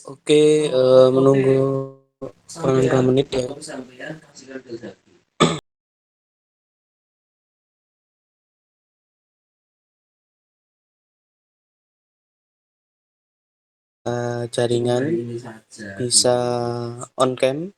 Oke, menunggu kurang 2 menit ya. Jaringan bisa on cam.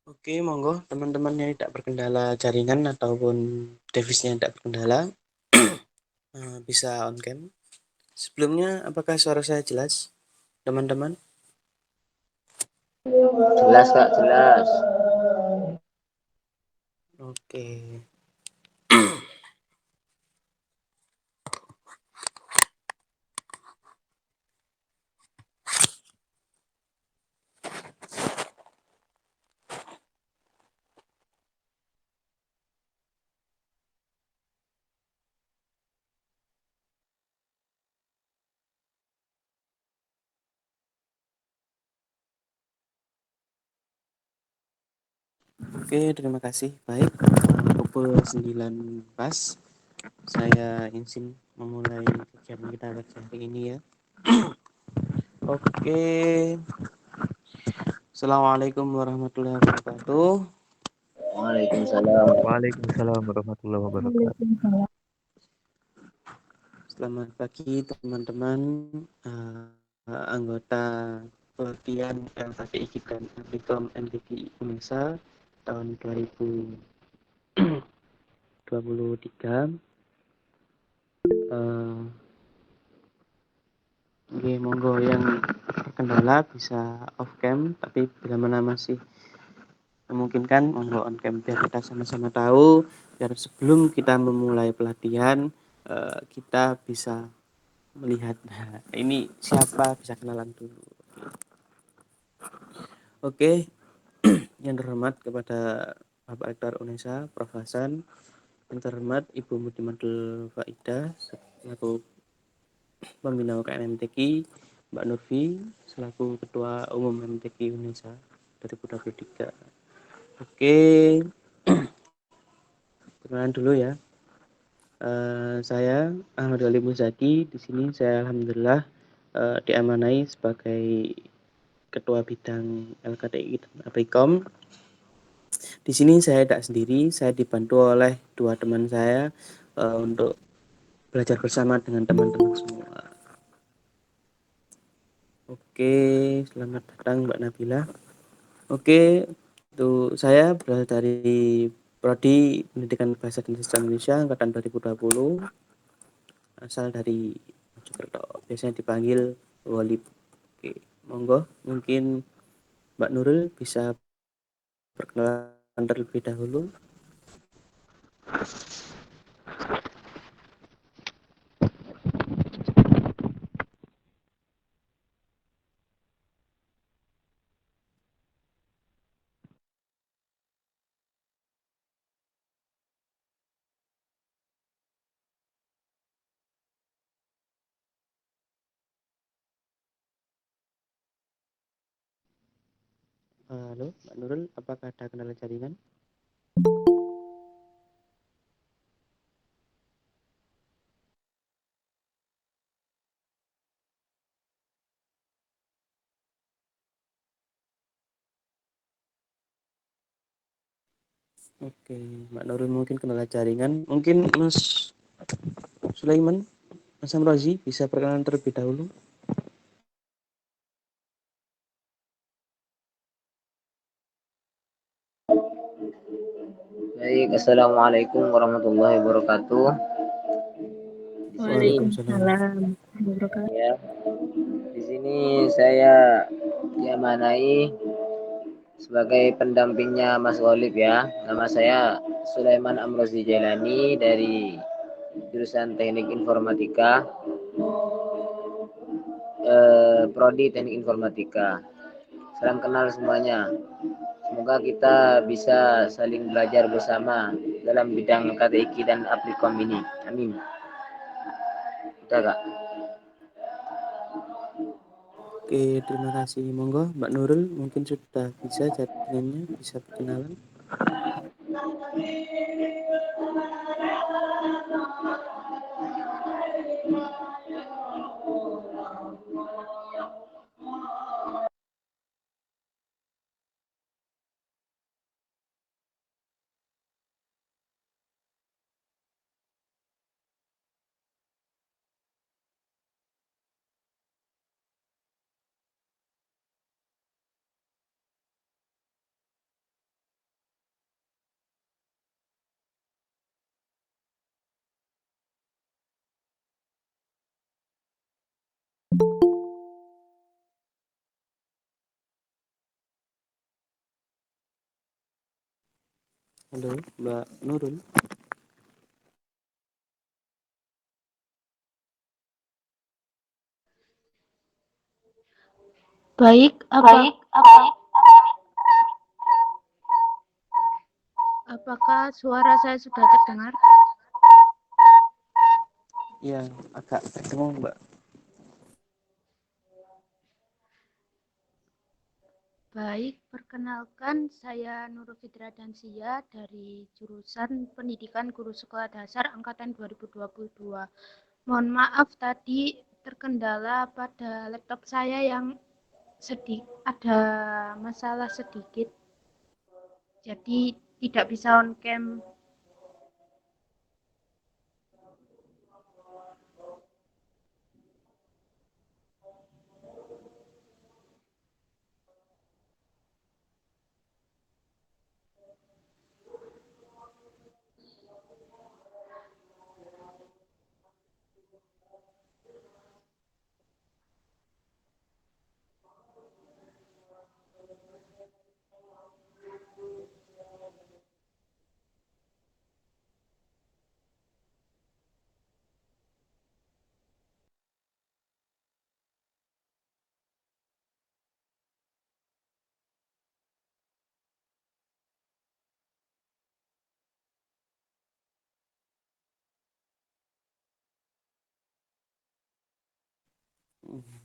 Oke, monggo teman-teman yang tidak berkendala jaringan ataupun device-nya tidak berkendala bisa on cam. Sebelumnya, apakah suara saya jelas, teman-teman? Jelas Kak, jelas. Oke. Oke, terima kasih. Baik, pukul 9 pas. Saya izin memulai kegiatan kita pada hari ini ya. Oke. Assalamualaikum warahmatullahi wabarakatuh. Waalaikumsalam. Waalaikumsalam warahmatullahi wabarakatuh. Selamat pagi teman-teman, anggota pelatihan LKDI dan Aplicom NTT Indonesia tahun 2023. Oke, monggo yang terkendala bisa off cam, tapi bila mana masih memungkinkan monggo on cam biar kita sama-sama tahu, biar sebelum kita memulai pelatihan kita bisa melihat ini siapa, bisa kenalan dulu. Oke, yang terhormat kepada Bapak Rektor UNESA, Prof. Hasan, yang terhormat Ibu Mudimadul Faidah selaku Pembina UKM MTQ, Mbak Nurfi selaku Ketua Umum MTQ UNESA 2023. Oke, perkenalan dulu ya. Saya Ahmad Ali Muzaki. Di sini saya alhamdulillah diamanai sebagai Ketua Bidang LKDI dan Apricom. Di sini saya tidak sendiri, saya dibantu oleh 2 teman saya untuk belajar bersama dengan teman-teman semua. Oke, selamat datang Mbak Nabila. Oke, itu saya berasal dari Prodi Pendidikan Bahasa dan Sastra Indonesia angkatan 2020, asal dari Mojokerto. Biasanya dipanggil Walid. Oke, monggo mungkin Mbak Nurul bisa perkenalan terlebih dahulu. Halo, Mbak Nurul, apakah ada kendala jaringan? Oke, Mbak Nurul mungkin kendala jaringan. Mungkin Mas Sulaiman, Mas Amrozi bisa perkenalan terlebih dahulu. Baik, Assalamualaikum warahmatullahi wabarakatuh. Di sini, Waalaikumsalam. Waalaikumsalam warahmatullahi wabarakatuh. ya, di sini saya diamanai sebagai pendampingnya Mas Olip ya. Nama saya Sulaiman Amrozi Jailani dari jurusan Teknik Informatika, Prodi Teknik Informatika. Salam kenal semuanya. Semoga kita bisa saling belajar bersama dalam bidang KTIK dan Applikom ini. Amin. Udah Kak. Oke, terima kasih. Monggo, Mbak Nurul, mungkin sudah bisa jaringannya, bisa perkenalan. Halo, Mbak Nurul. Baik, apakah suara saya sudah terdengar? Ya, agak terdengar, Mbak. Baik, perkenalkan saya Nurul Fitra Dansia dari jurusan Pendidikan Guru Sekolah Dasar Angkatan 2022. Mohon maaf tadi terkendala pada laptop saya yang ada masalah sedikit, jadi tidak bisa on cam.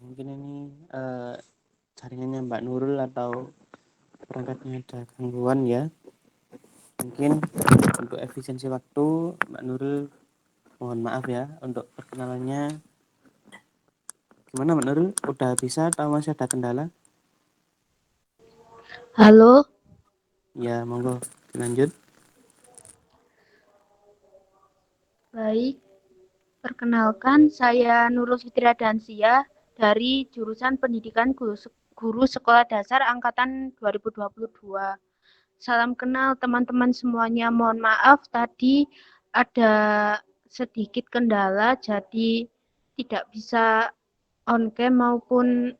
Mungkin ini jaringannya Mbak Nurul atau perangkatnya ada gangguan ya. Mungkin untuk efisiensi waktu, Mbak Nurul mohon maaf ya untuk perkenalannya. Gimana Mbak Nurul? Udah bisa atau masih ada kendala? Halo, Ya, monggo lanjut. baik. Perkenalkan, saya Nurul Fitria Dansia dari jurusan Pendidikan Guru Sekolah Dasar Angkatan 2022. Salam kenal teman-teman semuanya. Mohon maaf tadi ada sedikit kendala, jadi tidak bisa on cam maupun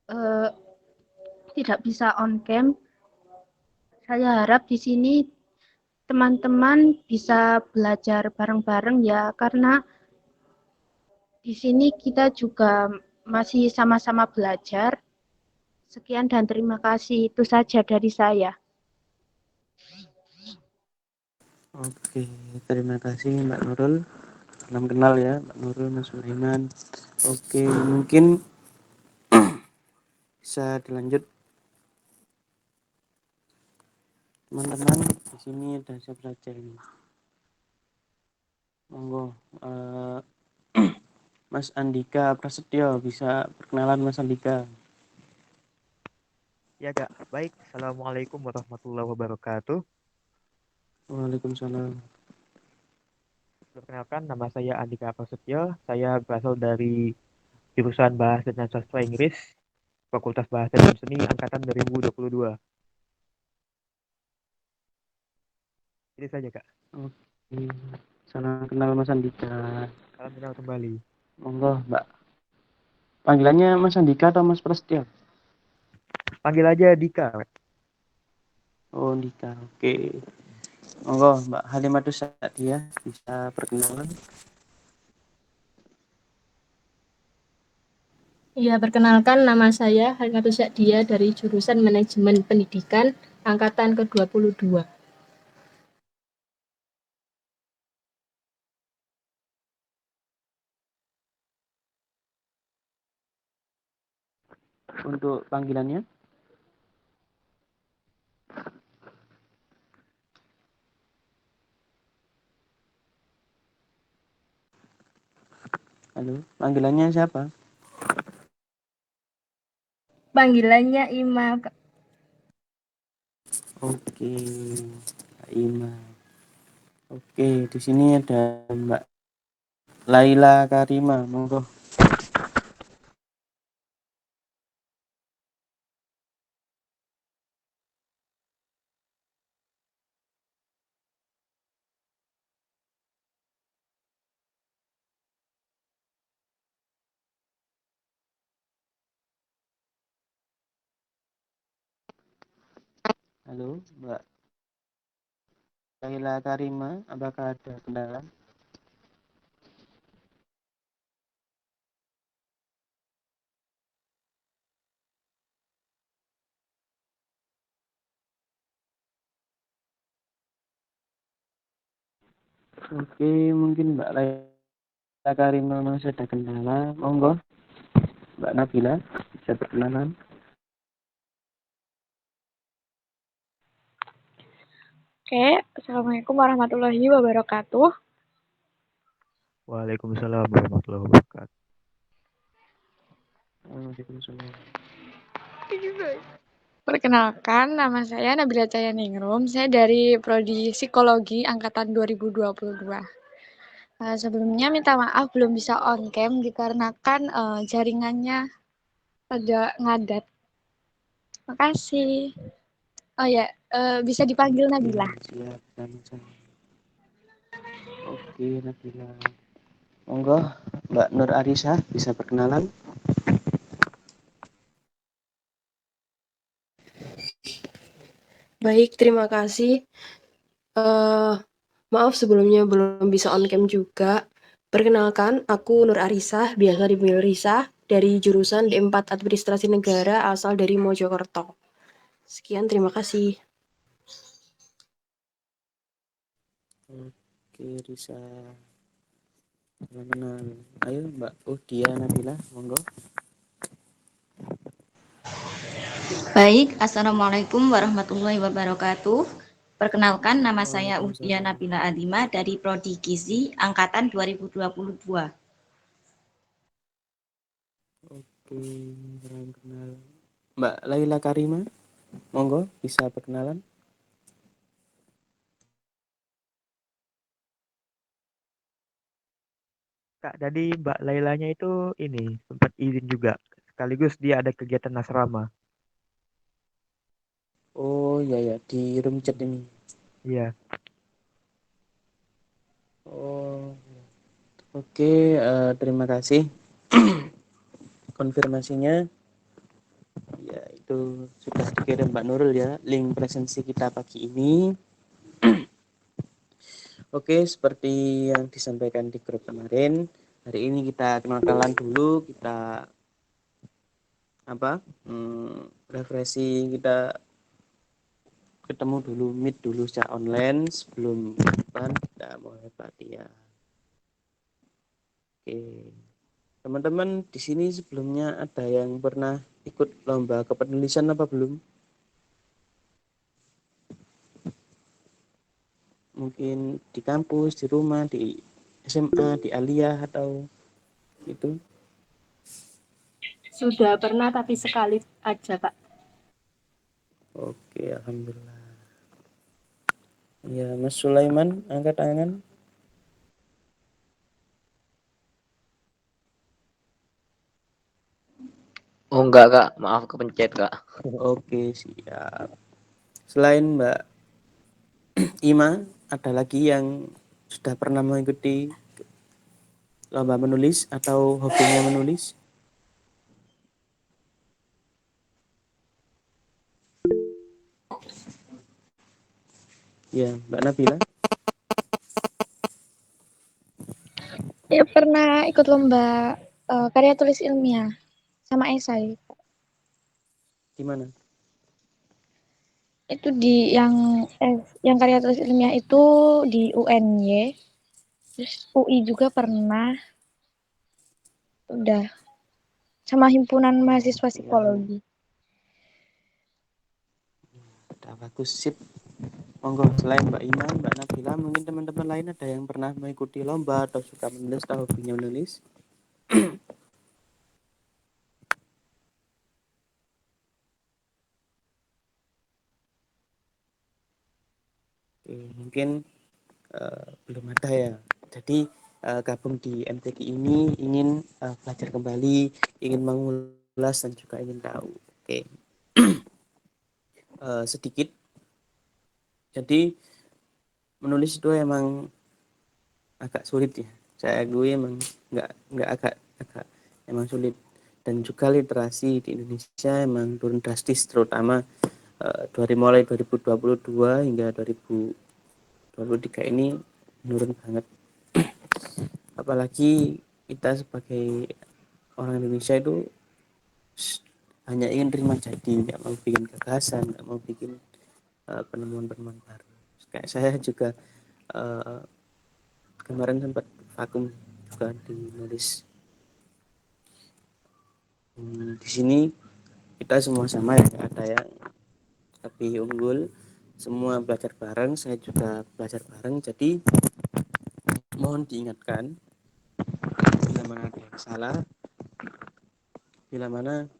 eh, tidak bisa on cam. Saya harap di sini teman-teman bisa belajar bareng-bareng ya, karena di sini kita juga masih sama-sama belajar. Sekian dan terima kasih. Itu saja dari saya. Oke, terima kasih Mbak Nurul. Salam kenal ya Mbak Nurul, Mas Sulaiman. Oke, mungkin bisa dilanjut teman-teman. Di sini ada siapa saja ini? Monggo, Mas Andika Prasetyo, bisa perkenalan Mas Andika. Ya, Kak. Baik. Assalamualaikum warahmatullahi wabarakatuh. Waalaikumsalam. Perkenalkan, nama saya Andika Prasetyo. Saya berasal dari jurusan Bahasa dan Sastra Inggris, Fakultas Bahasa dan Seni Angkatan 2022. Itu saja, Kak. Oke. Salam kenal Mas Andika. Salam kenal kembali. Monggo, Mbak. Panggilannya Mas Andika atau Mas Prasetyo? Panggil aja Dika. Oh, Andika. Oke. Monggo, Mbak Halimatus Sa'diyah bisa perkenalan. Ya, perkenalkan nama saya Halikatus Sa'diyah dari jurusan Manajemen Pendidikan angkatan ke-22. Untuk panggilannya? Halo, panggilannya siapa? Panggilannya Ima. Oke, Kak Ima. Oke, di sini ada Mbak Laila Karima. Monggo. Halo, Mbak Laila Karima, apakah ada kendala? Oke, mungkin Mbak Laila Karima masih ada kendala. Monggo, Mbak Nabila bisa perkenalan. Oke, Assalamualaikum warahmatullahi wabarakatuh. Waalaikumsalam warahmatullahi wabarakatuh. Waalaikumsalam. Perkenalkan, nama saya Nabila Cayaningrum. Saya dari Prodi Psikologi Angkatan 2022. Sebelumnya minta maaf belum bisa on cam dikarenakan jaringannya agak ngadat. Makasih. Oh ya, bisa dipanggil Oke, Nabila. siap, sama-sama. Oke, Nabila. Monggo, Mbak Nur Arisa bisa perkenalan. Baik, terima kasih. Maaf sebelumnya belum bisa on cam juga. Perkenalkan, aku Nur Arisah, biasa dipanggil Risa, dari jurusan D4 Administrasi Negara asal dari Mojokerto. Sekian, terima kasih. Oke, Risa. Salam kenal. Ayo, Mbak Udia Nabila, monggo. Baik, Assalamualaikum warahmatullahi wabarakatuh. Perkenalkan, nama saya Udia Waalaikumsalam. Nabila Alima dari Prodi Gizi Angkatan 2022. Oke, salam kenal. Mbak Laila Karima, monggo bisa perkenalan. Kak, tadi Mbak Lailanya itu ini sempat izin juga. Sekaligus dia ada kegiatan asrama. Oh ya ya, di room chat ini. Iya. Oh, oke, terima kasih konfirmasinya. Ya, itu sudah dikirim Mbak Nurul ya, link presensi kita pagi ini. Oke, seperti yang disampaikan di grup kemarin, hari ini kita kenal-kenalan dulu, kita apa? Refreshing, kita ketemu dulu, meet dulu secara online sebelum depan kita mulai pelatihan. Oke. Teman-teman di sini sebelumnya ada yang pernah ikut lomba kepenulisan apa belum? Mungkin di kampus, di rumah, di SMA, di Aliyah atau itu? Sudah pernah tapi sekali aja, Pak. Oke, alhamdulillah. Ya, Mas Sulaiman, angkat tangan. Oh enggak kak, maaf kepencet kak. Oke, siap. Selain Mbak Ima, ada lagi yang sudah pernah mengikuti lomba menulis atau hobinya menulis? Ya, Mbak Nabila. Ya pernah ikut lomba karya tulis ilmiah sama esai. Di mana? Itu di yang karya tulis ilmiah itu di UNY. Terus UI juga pernah. Udah sama himpunan mahasiswa psikologi. Udah bagus, sip. Monggo, selain Mbak Ima, Mbak Nabila, mungkin teman-teman lain ada yang pernah mengikuti lomba atau suka menulis atau hobinya menulis? Oke, mungkin belum ada ya. Jadi gabung di MTQ ini ingin belajar kembali, ingin mengulas dan juga ingin tahu. Oke, sedikit. Jadi menulis itu emang agak sulit ya. Saya gue emang nggak agak emang sulit, dan juga literasi di Indonesia emang turun drastis, terutama dari mulai 2022 hingga 2023 ini menurun banget. Apalagi kita sebagai orang Indonesia itu hanya ingin terima jadi, nggak mau bikin gagasan, nggak mau bikin penemuan-penemuan baru. Kayak saya juga kemarin sempat vakum juga di nulis. Di sini kita semua sama ya, ada yang lebih unggul, semua belajar bareng, saya juga belajar bareng. Jadi mohon diingatkan bila mana ada yang salah, bila mana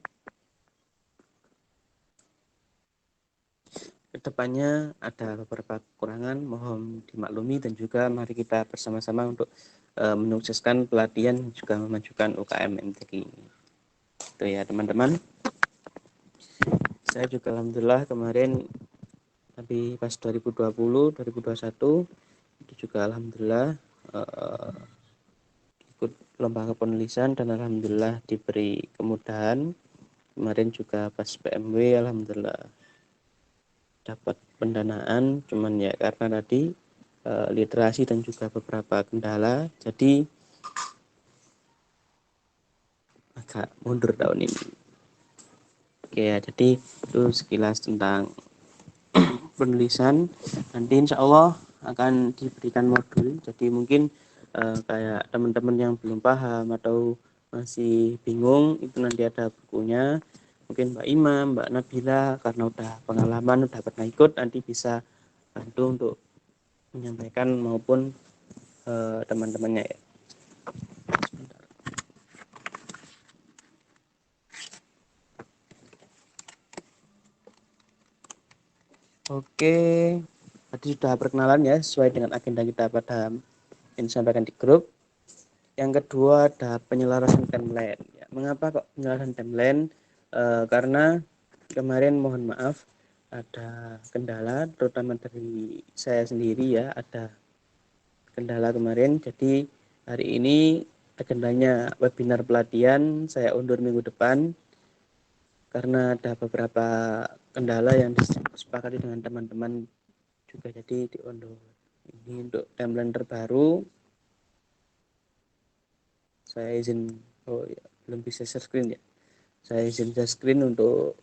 kedepannya ada beberapa kekurangan, mohon dimaklumi, dan juga mari kita bersama-sama untuk menyukseskan pelatihan juga memajukan UKM MTQ ini. Itu ya teman-teman. Saya juga alhamdulillah kemarin tapi pas 2020 2021 itu juga alhamdulillah ikut lomba penulisan dan alhamdulillah diberi kemudahan. Kemarin juga pas PMW alhamdulillah dapat pendanaan, cuman ya karena tadi literasi dan juga beberapa kendala jadi agak mundur tahun ini. Oke ya, jadi itu sekilas tentang penulisan. Nanti insya Allah akan diberikan modul, jadi mungkin kayak teman-teman yang belum paham atau masih bingung itu nanti ada bukunya. Mungkin Mbak Ima, Mbak Nabila karena udah pengalaman, udah pernah ikut, nanti bisa bantu untuk menyampaikan maupun teman-temannya ya. Oke, tadi sudah perkenalan ya sesuai dengan agenda kita pada yang disampaikan di grup. Yang kedua ada penyelarasan timeline. Ya, mengapa kok penyelarasan timeline? Karena kemarin mohon maaf ada kendala, terutama dari saya sendiri ya, ada kendala kemarin. Jadi hari ini agendanya webinar pelatihan saya undur minggu depan karena ada beberapa kendala yang disepakati dengan teman-teman juga, jadi diundur. Ini untuk timeline terbaru. Saya izin, oh ya, belum bisa share screen ya. Saya izin share screen untuk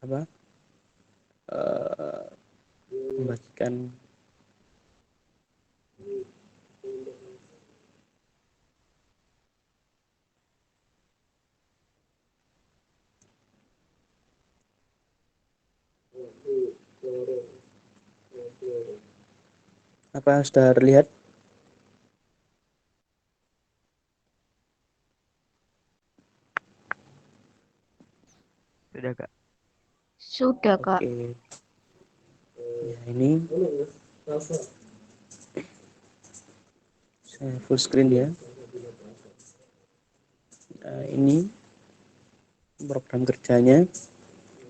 apa? Membagikan apa sudah terlihat? Sudah Kak. Sudah, Kak. Oke. Ya, ini saya full screen ya. Nah, ini program kerjanya.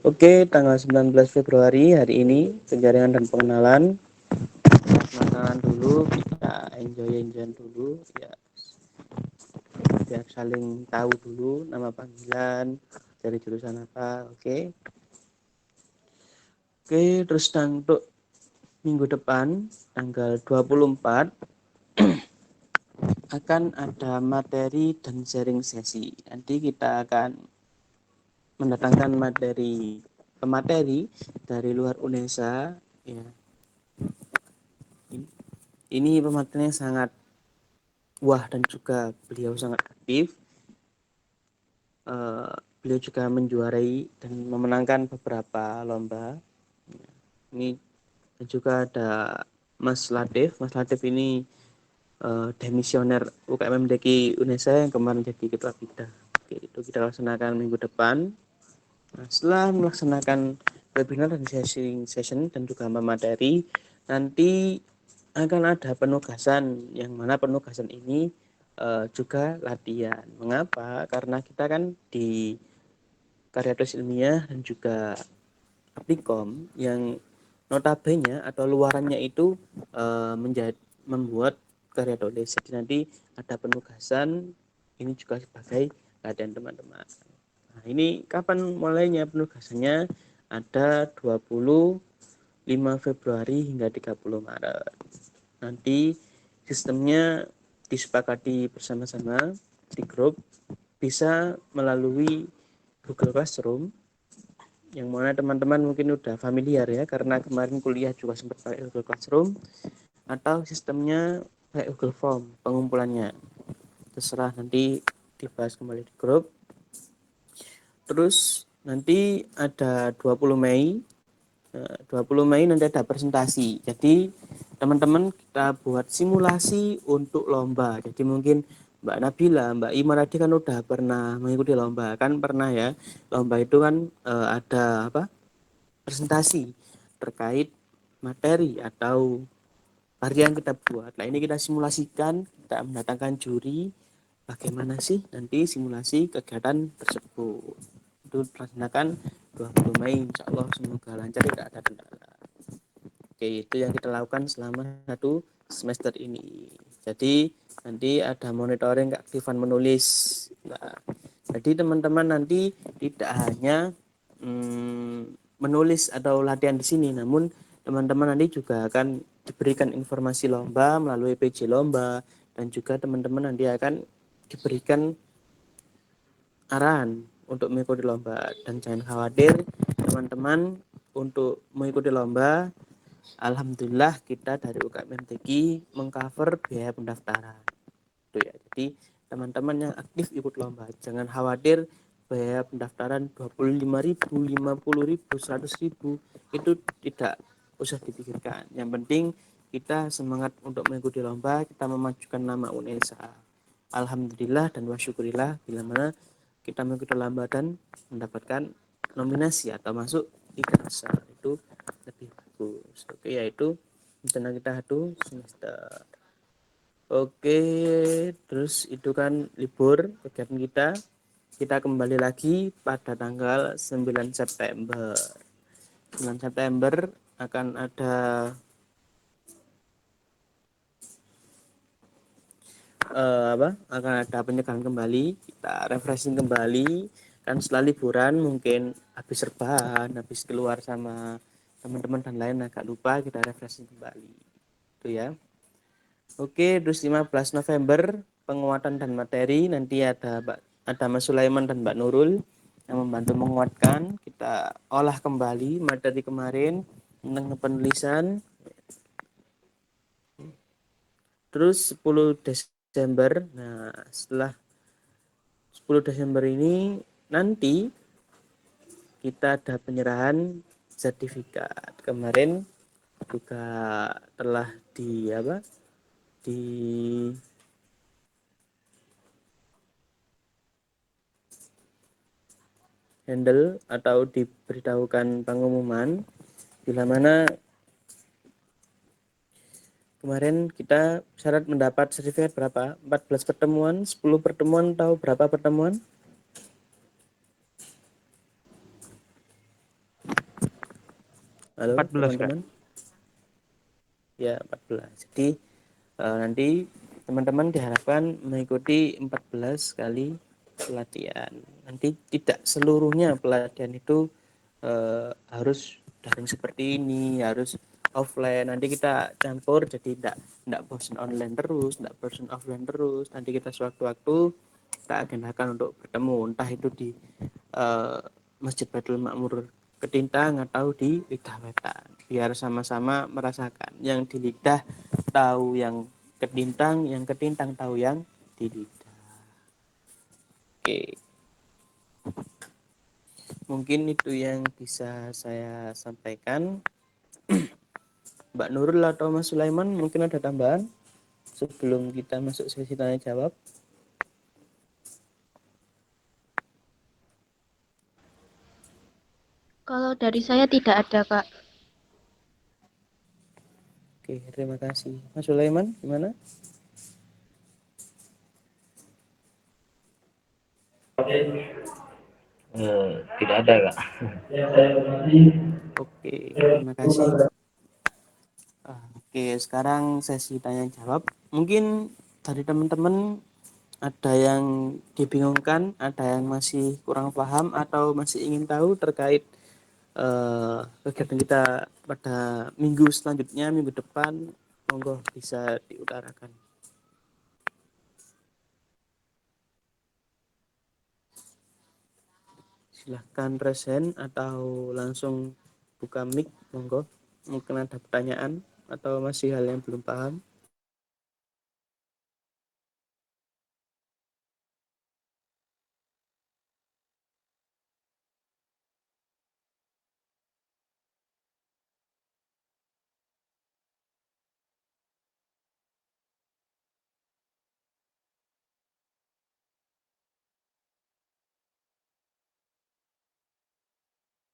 Oke, tanggal 19 Februari hari ini penjaringan dan pengenalan. Pengenalan dulu, kita enjoy dulu ya. Biar saling tahu dulu nama panggilan, dari jurusan apa. Oke. Oke, terus untuk minggu depan tanggal 24 akan ada materi dan sharing sesi. Nanti kita akan mendatangkan pemateri dari luar UNESA ya. Ini pematerinya sangat wah dan juga beliau sangat aktif. Beliau juga menjuarai dan memenangkan beberapa lomba. Ini dan juga ada Mas Latif. Mas Latif ini demisioner UKM MDQ UNESA yang kemarin jadi ketua bidang. Oke, itu kita laksanakan minggu depan. Nah, setelah melaksanakan webinar dan session dan juga materi, nanti akan ada penugasan, yang mana penugasan ini juga latihan. Mengapa? Karena kita kan di karya tulis ilmiah dan juga aplikom yang notabene atau luarannya itu membuat karya tulis. Jadi nanti ada penugasan, ini juga sebagai latihan teman-teman. Nah, ini kapan mulainya penugasannya? Ada 25 Februari hingga 30 Maret. Nanti sistemnya disepakati bersama-sama di grup, bisa melalui Google Classroom, yang mana teman-teman mungkin udah familiar ya, karena kemarin kuliah juga sempat pakai Google Classroom, atau sistemnya pakai Google Form pengumpulannya. Terserah, nanti dibahas kembali di grup. Terus nanti ada 20 Mei. 20 Mei nanti ada presentasi. Jadi teman-teman kita buat simulasi untuk lomba. Jadi mungkin Mbak Nabila, Mbak Ima tadi kan udah pernah mengikuti lomba, kan pernah ya. Lomba itu kan ada apa? Presentasi terkait materi atau karya yang kita buat. Nah, ini kita simulasikan, kita mendatangkan juri. Bagaimana sih nanti simulasi kegiatan tersebut? Itu dilaksanakan 20 Mei, insya Allah semoga lancar, tidak ada kendala. Oke, itu yang kita lakukan selama 1 semester ini. Jadi nanti ada monitoring keaktifan menulis. Nah, jadi teman-teman nanti tidak hanya menulis atau latihan di sini, namun teman-teman nanti juga akan diberikan informasi lomba melalui PJ lomba, dan juga teman-teman nanti akan diberikan arahan untuk mengikuti lomba. Dan jangan khawatir teman-teman, untuk mengikuti lomba alhamdulillah kita dari UKM MTQ mengcover biaya pendaftaran itu ya. Jadi teman-teman yang aktif ikut lomba jangan khawatir biaya pendaftaran 25.000, 50.000, 100.000 itu tidak usah dipikirkan. Yang penting kita semangat untuk mengikuti lomba, kita memajukan nama UNESA. Alhamdulillah dan wasyukurillah bila mana kita mengikuti lomba dan mendapatkan nominasi atau masuk 3 besar, itu lebih bagus. Oke, yaitu rencana kita 1 semester. Oke, terus itu kan libur kegiatan kita kembali lagi pada tanggal 9 September. 9 September akan ada akan ada penyegaran kembali, kita refreshing kembali kan setelah liburan, mungkin habis rebahan, habis keluar sama teman-teman dan lain agak lupa, kita refreshing kembali itu ya. Oke, terus 15 November penguatan dan materi, nanti ada Mas Sulaiman dan Mbak Nurul yang membantu menguatkan, kita olah kembali materi kemarin tentang penulisan. Terus 10 Desember, nah setelah 10 Desember ini nanti kita ada penyerahan sertifikat. Kemarin juga telah di handle atau diberitahukan pengumuman, bila mana kemarin kita syarat mendapat sertifikat berapa? 14 pertemuan, 10 pertemuan, atau berapa pertemuan? Halo 14, Kak. teman-teman. Ya, 14. Jadi nanti teman-teman diharapkan mengikuti 14 kali pelatihan. Nanti tidak seluruhnya pelatihan itu harus daring seperti ini, harus offline. Nanti kita campur jadi tidak bosan online terus, tidak bosan offline terus. Nanti kita sewaktu-waktu kita agendakan untuk bertemu, entah itu di Masjid Baitul Makmur Ketintang atau di Lidah Wetan, biar sama-sama merasakan. Yang di lidah tahu yang ketintang tahu yang di lidah. Oke, mungkin itu yang bisa saya sampaikan. Mbak Nurul atau Mas Sulaiman mungkin ada tambahan sebelum kita masuk sesi tanya jawab. Kalau dari saya tidak ada, Kak. Oke, terima kasih. Mas Sulaiman, gimana? Tidak ada, Kak. Oke, terima kasih. Oke, sekarang sesi tanya jawab. Mungkin dari teman-teman ada yang dibingungkan, ada yang masih kurang paham atau masih ingin tahu terkait kegiatan kita pada minggu selanjutnya, minggu depan, monggo bisa diutarakan. Silahkan present atau langsung buka mic, monggo. Mungkin ada pertanyaan atau masih hal yang belum paham.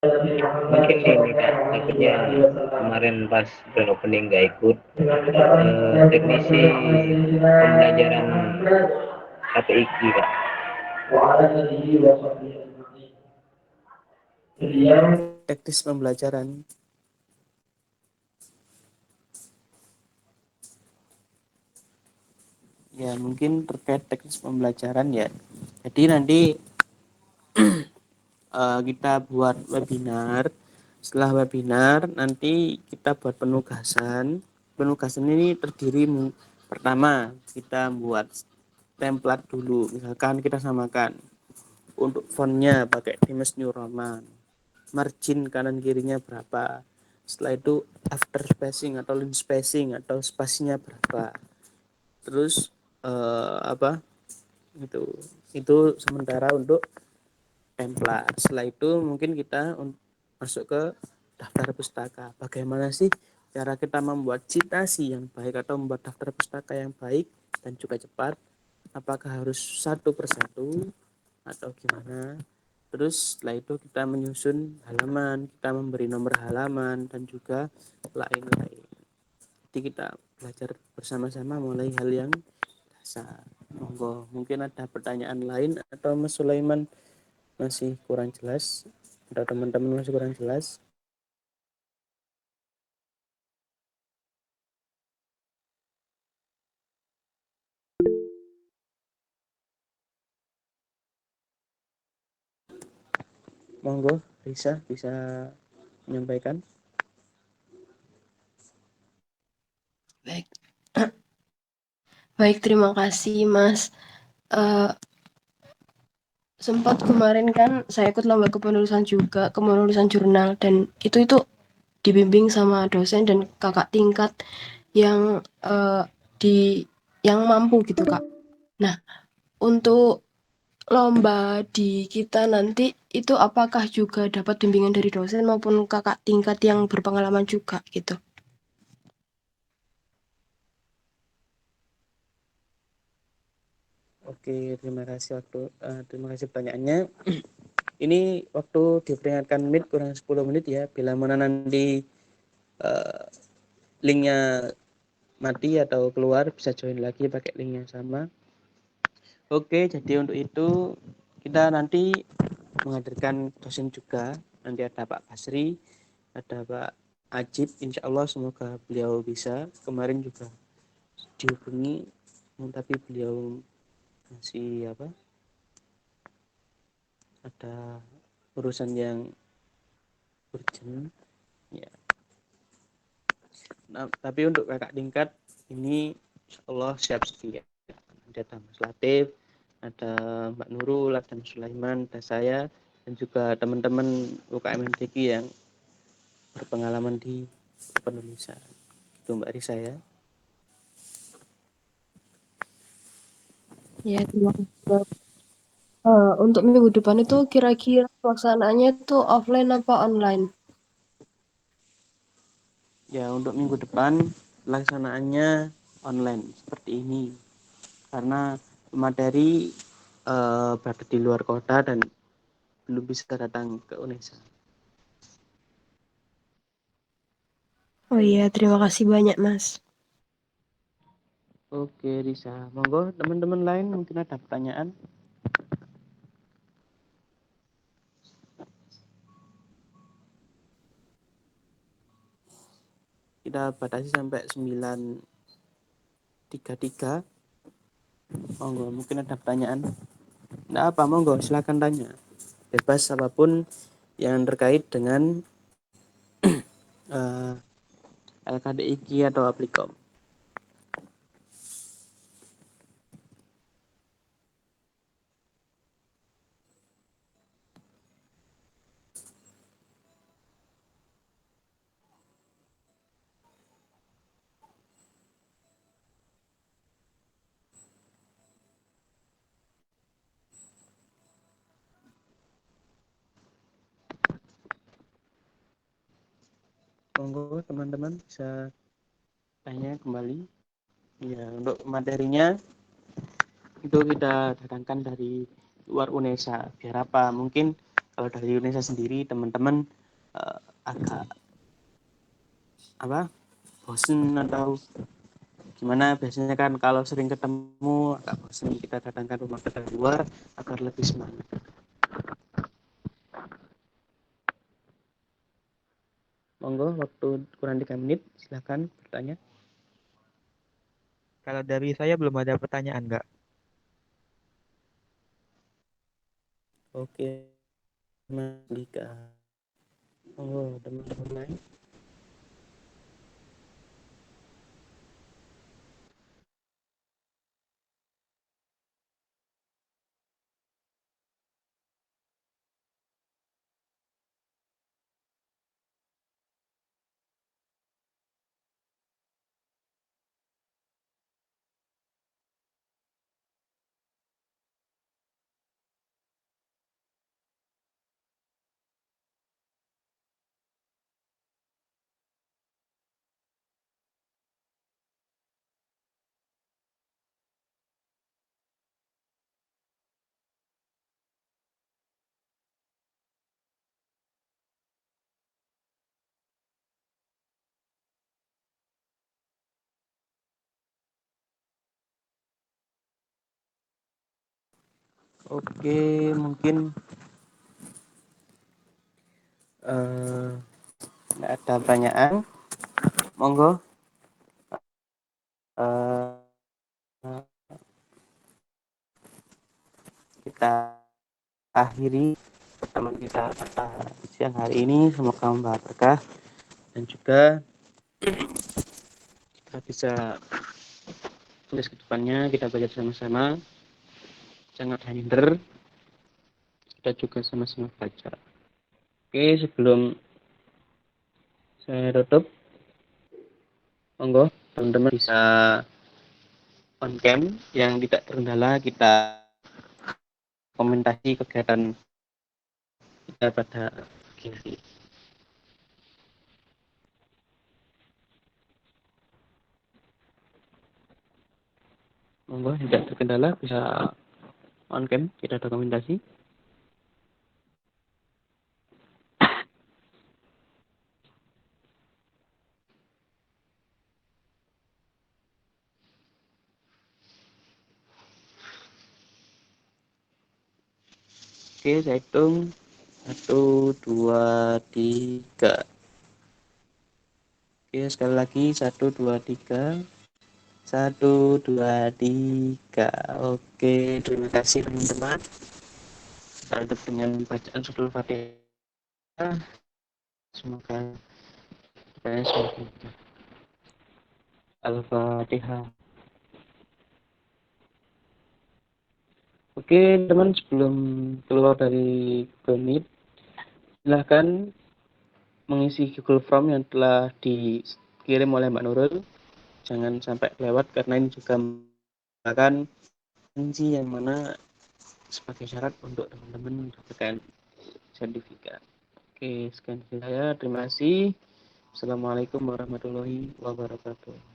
Mungkin ini, Kak, takutnya kemarin pas grand opening nggak ikut. Teknisi pembelajaran KPIK, Kak. Teknis pembelajaran. Ya, mungkin terkait teknis pembelajaran ya. Jadi nanti kita buat webinar. Setelah webinar nanti kita buat penugasan. Penugasan ini terdiri pertama kita buat template dulu. Misalkan kita samakan untuk fontnya pakai Times New Roman, margin kanan kirinya berapa, setelah itu after spacing atau line spacing atau spasinya berapa, terus apa itu sementara untuk template. Setelah itu mungkin kita masuk ke daftar pustaka. Bagaimana sih cara kita membuat citasi yang baik atau membuat daftar pustaka yang baik dan juga cepat? Apakah harus satu persatu atau gimana? Terus setelah itu kita menyusun halaman, kita memberi nomor halaman dan juga lain-lain. Jadi kita belajar bersama-sama mulai hal yang dasar. Monggo, mungkin ada pertanyaan lain atau Mas Sulaiman masih kurang jelas atau teman-teman masih kurang jelas. Monggo Risa bisa menyampaikan. Baik. Baik, terima kasih Mas. Sempat kemarin kan saya ikut lomba kepenulisan juga, kepenulisan jurnal, dan itu dibimbing sama dosen dan kakak tingkat yang yang mampu gitu, Kak. Nah, untuk lomba di kita nanti itu apakah juga dapat bimbingan dari dosen maupun kakak tingkat yang berpengalaman juga gitu? Oke, terima kasih pertanyaannya. Ini waktu diperingatkan menit kurang 10 menit ya. Bila mana nanti linknya mati atau keluar bisa join lagi pakai link yang sama. Oke, jadi untuk itu kita nanti menghadirkan dosen juga. Nanti ada Pak Basri, ada Pak Ajib, insya Allah semoga beliau bisa. Kemarin juga dihubungi, tapi beliau masih ada urusan yang urgent ya. Nah, tapi untuk kakak tingkat ini insya Allah siap sedia. Ada Mas Latif, ada Mbak Nurul, ada Mas Sulaiman, ada saya, dan juga teman-teman UKM MTQ yang berpengalaman di penulisan. Itu Mbak Risa ya. Ya, terima kasih. Untuk minggu depan itu kira-kira pelaksanaannya itu offline apa online? Ya, untuk minggu depan pelaksanaannya online seperti ini. Karena materi berada di luar kota dan belum bisa datang ke UNESA. Oh iya, terima kasih banyak, Mas. Oke, Risa. Monggo teman-teman lain mungkin ada pertanyaan. Kita batasi sampai 9.33. Monggo, mungkin ada pertanyaan. Nggak apa, monggo silakan tanya. Bebas apapun yang terkait dengan LKDIQ atau Aplikom. Monggo teman-teman bisa tanya kembali. Ya, untuk materinya itu kita datangkan dari luar UNESA. Biar apa? Mungkin kalau dari UNESA sendiri teman-teman agak bosen atau gimana, biasanya kan kalau sering ketemu agak bosen, kita datangkan rumah dari luar agar lebih semangat. Monggo, waktu kurang 3 menit, silakan bertanya. Kalau dari saya belum ada pertanyaan, nggak? Oke, Mas Dika. Monggo, teman-teman lain. Oke, mungkin nggak ada pertanyaan. Monggo, eh, kita akhiri pertemuan kita siang hari ini. Semoga membawa berkah dan juga kita bisa tulis ke depannya, kita belajar sama-sama, jangan hinder, kita juga sama-sama belajar. Oke, sebelum saya tutup, monggo teman-teman bisa on cam yang tidak terkendala, kita komentasi kegiatan kita pada pagi. Monggo tidak terkendala bisa on cam, kita dokumentasi. Oke, saya hitung 1, 2, 3. Oke, sekali lagi 1, 2, 3. 1, 2, 3. Oke, terima kasih teman-teman. Kita tutup dengan bacaan suratul Fatihah. Semoga kita semakin Al-Fatihah. Oke, teman, sebelum keluar dari Google Meet, silahkan mengisi Google Form yang telah dikirim oleh Mbak Nurul. Jangan sampai lewat karena ini juga merupakan kunci yang mana sebagai syarat untuk teman-teman mendapatkan sertifikat. Oke, sekian dari saya. Terima kasih. Assalamualaikum warahmatullahi wabarakatuh.